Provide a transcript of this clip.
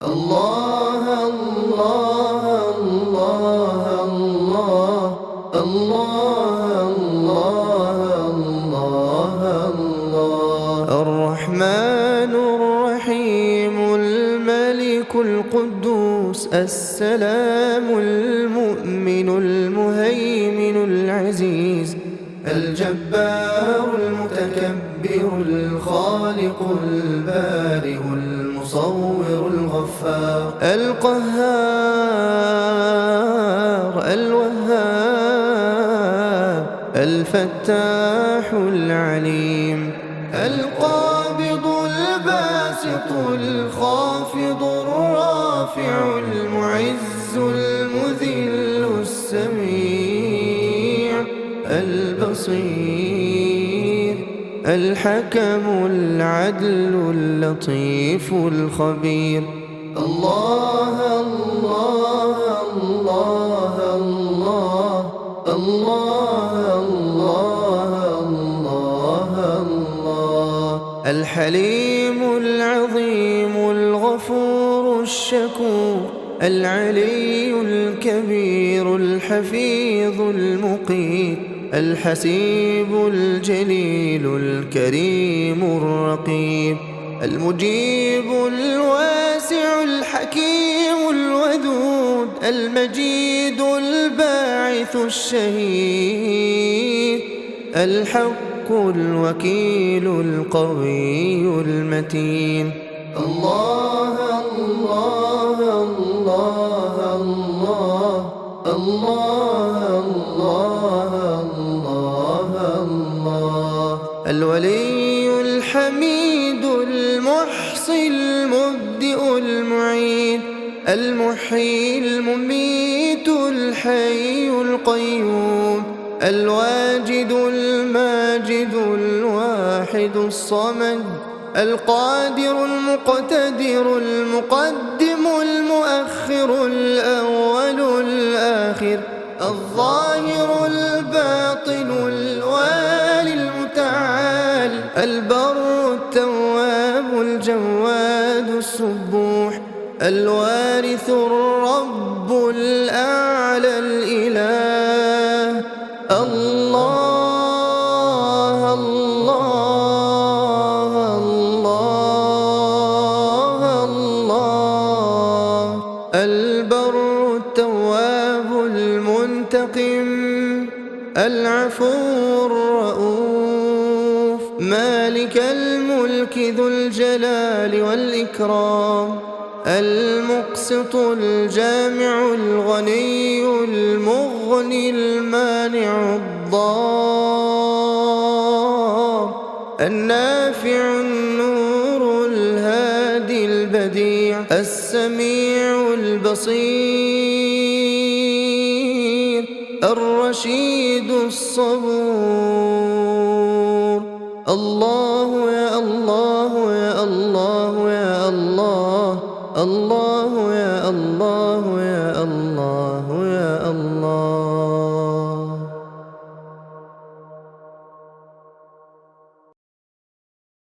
الله الله الله الله الله الله الله الرحمن الرحيم الملك القدوس السلام المؤمن المهيمن العزيز الجبار المتكبر الخالق البارئ المصور الغفار القهار الوهاب الفتاح العليم القابض الباسط الخافض الرافع المعز المذل السميع البصير الحكم العدل اللطيف الخبير الله الله الله الله الله الله الله الحليم العظيم الغفور الشكور العلي الكبير الحفيظ المقيت الحسيب الجليل الكريم الرقيب المجيب الواسع الحكيم الودود المجيد الباعث الشهيد الحق الوكيل القوي المتين الله الله الله الله الله الله الله الولي الحميد المحصي المبدئ المعيد المحيي المميت الحي القيوم الواجد الماجد الواحد الصمد القادر المقتدر المقدم المؤخر الأول الآخر الظاهر الباطن الوالي المتعال البر التواب الجواد السبوح الوارث الرب الأعلى الإله الله الله الله الله البر التواب المنتقم العفو الرؤوف مالك الملك ذو الجلال والإكرام المقسط الجامع الغني المغني المانع الضار النافع النور الهادي البديع السميع البصير الرشيد الصبور الله يا الله يا الله يا الله الله يا الله يا الله يا الله